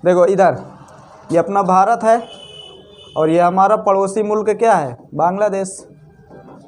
देखो इधर ये अपना भारत है और ये हमारा पड़ोसी मुल्क क्या है, बांग्लादेश।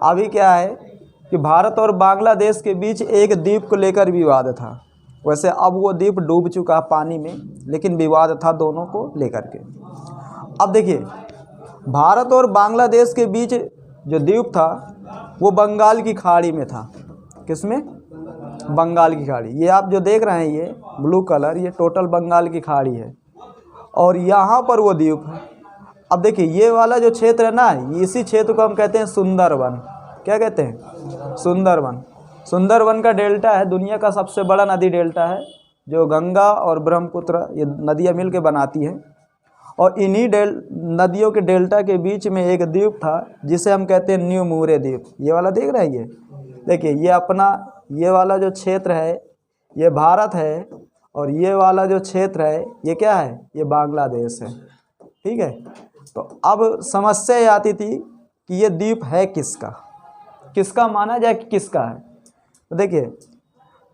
अभी क्या है कि भारत और बांग्लादेश के बीच एक द्वीप को लेकर विवाद था। वैसे अब वो द्वीप डूब चुका पानी में, लेकिन विवाद था दोनों को लेकर के। अब देखिए, भारत और बांग्लादेश के बीच जो द्वीप था वो बंगाल की खाड़ी में था। किसमें? बंगाल की खाड़ी। ये आप जो देख रहे हैं ये ब्लू कलर, ये टोटल बंगाल की खाड़ी है और यहाँ पर वो द्वीप है। अब देखिए ये वाला जो क्षेत्र है ना, इसी क्षेत्र को हम कहते हैं सुंदरवन। क्या कहते हैं? सुंदरवन। सुंदरवन का डेल्टा है, दुनिया का सबसे बड़ा नदी डेल्टा है, जो गंगा और ब्रह्मपुत्र ये नदियाँ मिल के बनाती हैं। और इन्हीं नदियों के डेल्टा के बीच में एक द्वीप था जिसे हम कहते हैं न्यू मूरे द्वीप। ये वाला देख रहे हैं? ये देखिए, ये अपना ये वाला जो क्षेत्र है ये भारत है और ये वाला जो क्षेत्र है ये क्या है? ये बांग्लादेश है। ठीक है, तो अब समस्या ये आती थी कि ये द्वीप है किसका, किसका माना जाए कि किसका है। तो देखिए,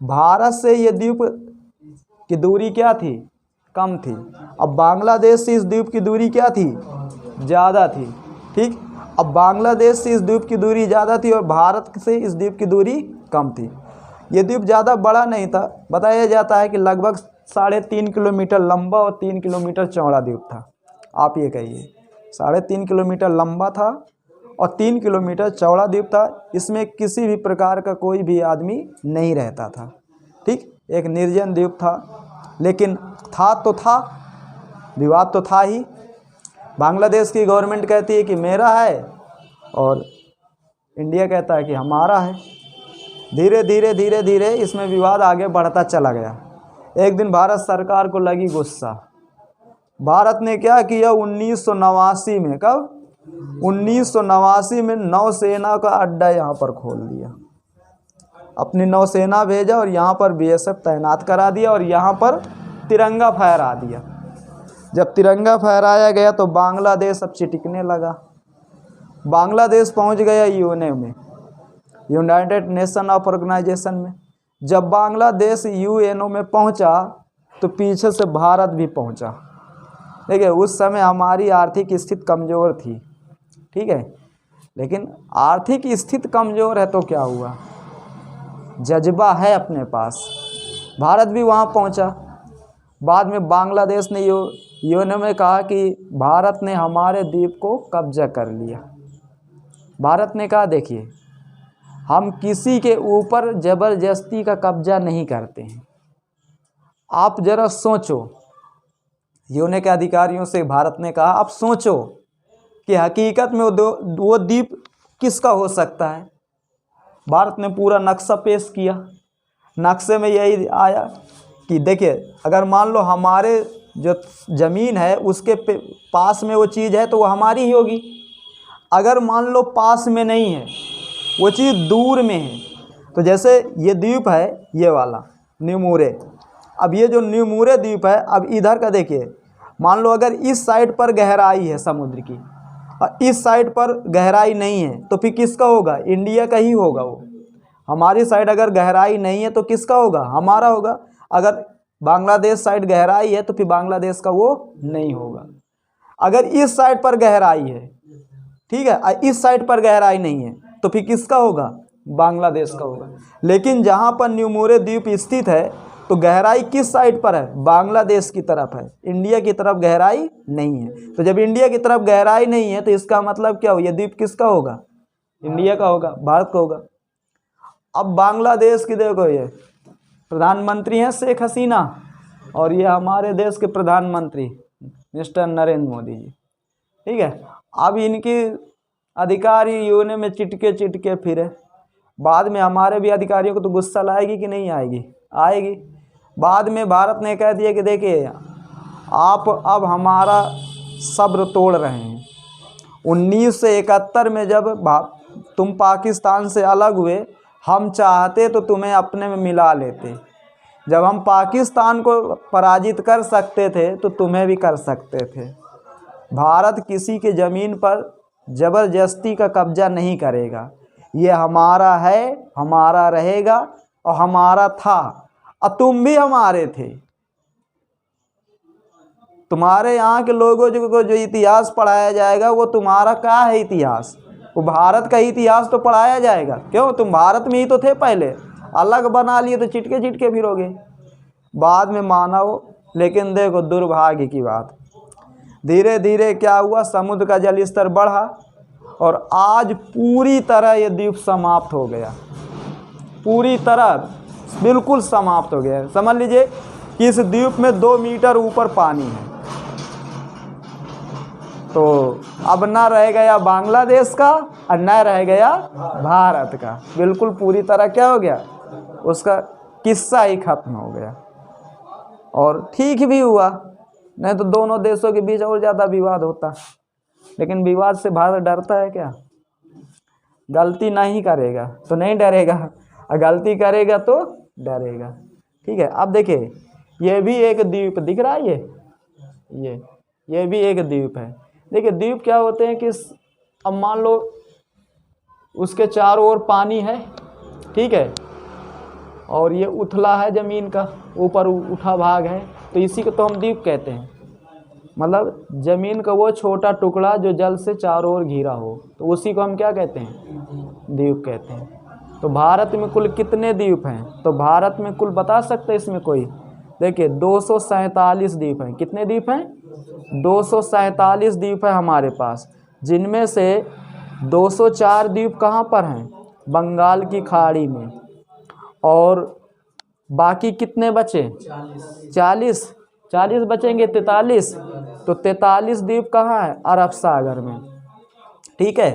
भारत से ये द्वीप की दूरी क्या थी? कम थी। अब बांग्लादेश से इस द्वीप की दूरी क्या थी? ज़्यादा थी। ठीक, अब बांग्लादेश से इस द्वीप की दूरी ज़्यादा थी और भारत से इस द्वीप की दूरी कम थी। ये द्वीप ज़्यादा बड़ा नहीं था, बताया जाता है कि लगभग 3.5 किलोमीटर लंबा और 3 किलोमीटर चौड़ा द्वीप था। आप ये कहिए, 3.5 किलोमीटर लंबा था और 3 किलोमीटर चौड़ा द्वीप था। इसमें किसी भी प्रकार का कोई भी आदमी नहीं रहता था। ठीक, एक निर्जन द्वीप था, लेकिन था तो था, विवाद तो था ही। बांग्लादेश की गवर्नमेंट कहती है कि मेरा है और इंडिया कहता है कि हमारा है। धीरे धीरे धीरे धीरे इसमें विवाद आगे बढ़ता चला गया। एक दिन भारत सरकार को लगी गुस्सा। भारत ने क्या किया? 1989 में, कब? 1989 में नौसेना का अड्डा यहाँ पर खोल दिया। अपनी नौसेना भेजा और यहाँ पर बीएसएफ तैनात करा दिया और यहाँ पर तिरंगा फहरा दिया। जब तिरंगा फहराया गया तो बांग्लादेश अब चिटिकने लगा। बांग्लादेश पहुँच गया यूएनओ में, यूनाइटेड नेशन ऑफ ऑर्गेनाइजेशन में। जब बांग्लादेश यूएनओ में पहुंचा तो पीछे से भारत भी पहुंचा। देखिए, उस समय हमारी आर्थिक स्थिति कमज़ोर थी। ठीक है, लेकिन आर्थिक स्थिति कमज़ोर है तो क्या हुआ? जज्बा है अपने पास। भारत भी वहां पहुंचा। बाद में बांग्लादेश ने यूएनओ में कहा कि भारत ने हमारे द्वीप को कब्जा कर लिया। भारत ने कहा देखिए, हम किसी के ऊपर ज़बरदस्ती का कब्जा नहीं करते हैं। आप ज़रा सोचो, यूएनओ के अधिकारियों से भारत ने कहा आप सोचो कि हकीकत में वो द्वीप किसका हो सकता है। भारत ने पूरा नक्शा पेश किया। नक्शे में यही आया कि देखिए, अगर मान लो हमारे जो ज़मीन है उसके पास में वो चीज़ है तो वो हमारी ही होगी। अगर मान लो पास में नहीं है, वो चीज़ दूर में है, तो जैसे ये द्वीप है ये वाला न्यू मूरे। अब ये जो न्यू मूरे द्वीप है, अब इधर का देखिए, मान लो अगर इस साइड पर गहराई है समुद्र की और इस साइड पर गहराई नहीं है तो फिर किसका होगा? इंडिया का ही होगा। वो हमारी साइड अगर गहराई नहीं है तो किसका होगा? हमारा होगा। अगर बांग्लादेश साइड गहराई है तो फिर बांग्लादेश का वो नहीं होगा। अगर इस साइड पर गहराई है, ठीक है, इस साइड पर गहराई नहीं है तो फिर किसका होगा? बांग्लादेश का होगा। लेकिन जहाँ पर न्यू मूरे द्वीप स्थित है तो गहराई किस साइड पर है? बांग्लादेश की तरफ है, इंडिया की तरफ गहराई नहीं है। तो जब इंडिया की तरफ गहराई नहीं है तो इसका मतलब क्या हो? ये द्वीप किसका होगा? इंडिया का होगा, भारत का होगा। अब बांग्लादेश की देखो, ये प्रधानमंत्री हैं शेख हसीना और ये हमारे देश के प्रधानमंत्री मिस्टर नरेंद्र मोदी जी। ठीक है, अब इनके अधिकारी यूएनओ में चिटके फिरे। बाद में हमारे भी अधिकारियों को तो गुस्सा लाएगी कि नहीं आएगी? आएगी। बाद में भारत ने कह दिया कि देखिए, आप अब हमारा सब्र तोड़ रहे हैं। 1971 में जब तुम पाकिस्तान से अलग हुए, हम चाहते तो तुम्हें अपने में मिला लेते। जब हम पाकिस्तान को पराजित कर सकते थे तो तुम्हें भी कर सकते थे। भारत किसी के ज़मीन पर ज़बरदस्ती का कब्जा नहीं करेगा। ये हमारा है, हमारा रहेगा और हमारा था, और तुम भी हमारे थे। तुम्हारे यहाँ के लोगों को जो इतिहास पढ़ाया जाएगा वो तुम्हारा क्या है इतिहास, वो भारत का इतिहास तो पढ़ाया जाएगा। क्यों, तुम भारत में ही तो थे पहले, अलग बना लिए तो चिटके चिटके फिरोगे, बाद में माना हो। लेकिन देखो दुर्भाग्य की बात, धीरे धीरे क्या हुआ, समुद्र का जल स्तर बढ़ा और आज पूरी तरह ये द्वीप समाप्त हो गया, पूरी तरह बिल्कुल समाप्त हो गया। समझ लीजिए कि इस द्वीप में 2 मीटर ऊपर पानी है। तो अब ना रह गया बांग्लादेश का और न रह गया भारत का, बिल्कुल पूरी तरह क्या हो गया, उसका किस्सा ही खत्म हो गया। और ठीक भी हुआ, नहीं तो दोनों देशों के बीच और ज़्यादा विवाद होता। लेकिन विवाद से भारत डरता है क्या? गलती नहीं करेगा तो नहीं डरेगा, और गलती करेगा तो डरेगा। ठीक है, अब देखिए ये भी एक द्वीप दिख रहा है, ये भी एक द्वीप है। देखिए द्वीप क्या होते हैं कि अब मान लो उसके चारों ओर पानी है, ठीक है, और ये उथला है, ज़मीन का ऊपर उठा भाग है, तो इसी को तो हम द्वीप कहते हैं। मतलब ज़मीन का वो छोटा टुकड़ा जो जल से चारों ओर घिरा हो, तो उसी को हम क्या कहते हैं, द्वीप कहते हैं। तो भारत में कुल कितने द्वीप हैं? तो भारत में कुल बता सकते हैं इसमें कोई? देखिए 247 द्वीप हैं। कितने द्वीप हैं? 247 द्वीप है हमारे पास, जिनमें से 204 द्वीप कहाँ पर हैं? बंगाल की खाड़ी में। और बाकी कितने बचे? 40 बचेंगे, 43। तो 43 द्वीप कहाँ है? अरब सागर में। ठीक है,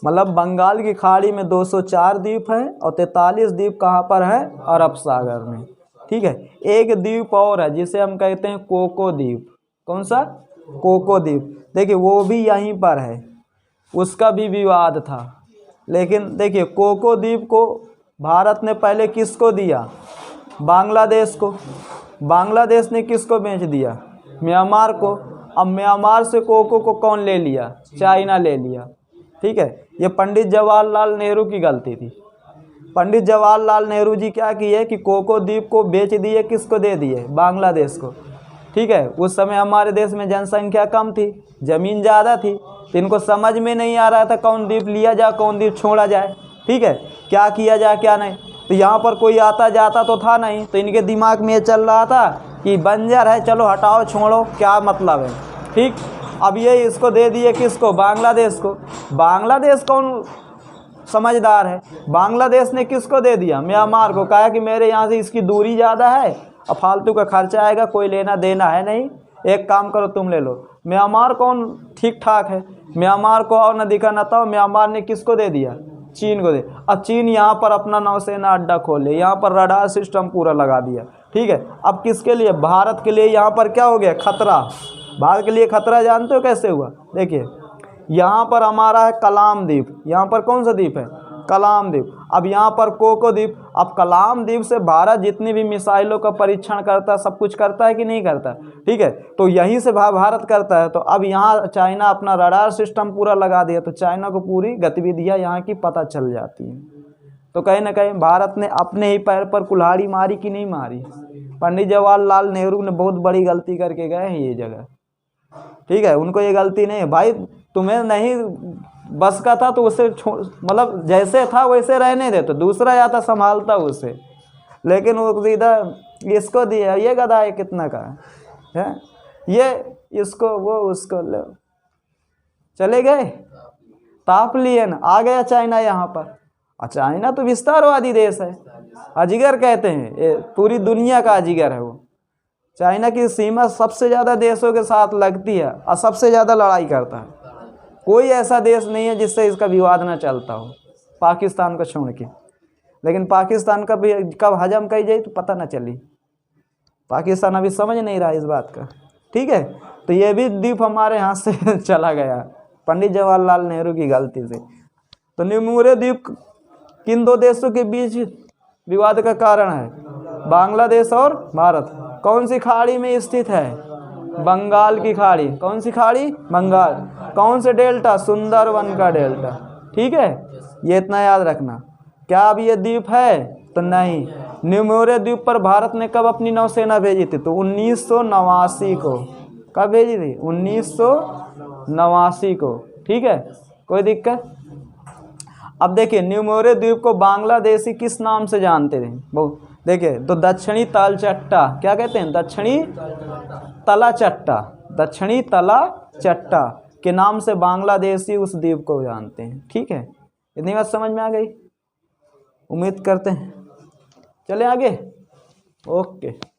मतलब बंगाल की खाड़ी में 204 द्वीप हैं और 43 द्वीप कहाँ पर हैं? अरब सागर में। ठीक है, एक द्वीप और है जिसे हम कहते हैं कोको द्वीप। कौन सा? कोको द्वीप। देखिए वो भी यहीं पर है, उसका भी विवाद था। लेकिन देखिए कोको द्वीप को भारत ने पहले किसको दिया? बांग्लादेश को। बांग्लादेश ने किसको बेच दिया? म्यांमार को। अब म्यांमार से कोको को कौन ले लिया? चाइना ले लिया। ठीक है, ये पंडित जवाहरलाल नेहरू की गलती थी। पंडित जवाहरलाल नेहरू जी क्या किए कि कोको द्वीप को बेच दिए, किसको दे दिए? बांग्लादेश को। ठीक है, उस समय हमारे देश में जनसंख्या कम थी, ज़मीन ज़्यादा थी, तो इनको समझ में नहीं आ रहा था कौन द्वीप लिया जाए, कौन द्वीप छोड़ा जाए। ठीक है, क्या किया जाए क्या नहीं। तो यहाँ पर कोई आता जाता तो था नहीं, तो इनके दिमाग में ये चल रहा था कि बंजर है, चलो हटाओ छोड़ो, क्या मतलब है। ठीक, अब ये इसको दे दिए किसको? बांग्लादेश को। बांग्लादेश कौन समझदार है? बांग्लादेश ने किसको दे दिया? म्यांमार को। कहा कि मेरे यहाँ से इसकी दूरी ज़्यादा है और फालतू का खर्चा आएगा, कोई लेना देना है नहीं, एक काम करो तुम ले लो। म्यांमार कौन ठीक ठाक है? म्यांमार को और न दिखा न था, म्यांमार ने किसको दे दिया? चीन को दे। अब चीन यहाँ पर अपना नौसेना अड्डा खोले, यहाँ पर रडार सिस्टम पूरा लगा दिया। ठीक है, अब किसके लिए? भारत के लिए यहाँ पर क्या हो गया? खतरा। भारत के लिए खतरा जानते हो कैसे हुआ? देखिए यहाँ पर हमारा है कलाम द्वीप। यहाँ पर कौन सा द्वीप है? कलाम द्वीप। अब यहाँ पर कोको द्वीप। अब कलाम द्वीप से भारत जितनी भी मिसाइलों का परीक्षण करता है, सब कुछ करता है कि नहीं करता? ठीक है, तो यहीं से भारत करता है। तो अब यहाँ चाइना अपना रडार सिस्टम पूरा लगा दिया, तो चाइना को पूरी गतिविधियाँ यहाँ की पता चल जाती हैं। तो कहीं ना कहीं भारत ने अपने ही पैर पर कुल्हाड़ी मारी कि नहीं मारी? पंडित जवाहरलाल नेहरू ने बहुत बड़ी गलती करके गए हैं ये जगह। ठीक है, उनको ये गलती नहीं है भाई, तुम्हें नहीं बस का था तो उसे मतलब जैसे था वैसे रहने दे, तो दूसरा आता संभालता उसे। लेकिन वो सीधा इसको दिया, ये गधा है कितना का है, ये इसको वो उसको ले चले गए, ताप लिए ना, आ गया चाइना यहाँ पर। और चाइना तो विस्तारवादी देश है, अजगर कहते हैं, ये पूरी दुनिया का अजगर है वो। चाइना की सीमा सबसे ज़्यादा देशों के साथ लगती है और सबसे ज़्यादा लड़ाई करता है। कोई ऐसा देश नहीं है जिससे इसका विवाद ना चलता हो, पाकिस्तान को छोड़ के। लेकिन पाकिस्तान का भी कब हजम कही जाए तो पता ना चली। पाकिस्तान अभी समझ नहीं रहा इस बात का। ठीक है, तो ये भी द्वीप हमारे यहाँ से चला गया पंडित जवाहरलाल नेहरू की गलती से। तो निमूरे द्वीप किन दो देशों के बीच विवाद का कारण है? बांग्लादेश और भारत। कौन सी खाड़ी में स्थित है? बंगाल की खाड़ी। कौन सी खाड़ी? बंगाल। कौन से डेल्टा? सुंदरवन का डेल्टा। ठीक है, ये इतना याद रखना। क्या अब ये द्वीप है? तो नहीं। निमोरे द्वीप पर भारत ने कब अपनी नौसेना भेजी थी? तो 1989 को। कब भेजी थी? 1989 को। ठीक है, कोई दिक्कत? अब देखिए न्यूमोरे द्वीप को बांग्लादेशी किस नाम से जानते थे? वो देखिए, तो दक्षिणी तलचट्टा, क्या कहते हैं? दक्षिणी तला चट्टा, दक्षिणी तला चट्टा के नाम से बांग्लादेशी उस द्वीप को जानते हैं। ठीक है, इतनी बात समझ में आ गई? उम्मीद करते हैं। चले आगे, ओके।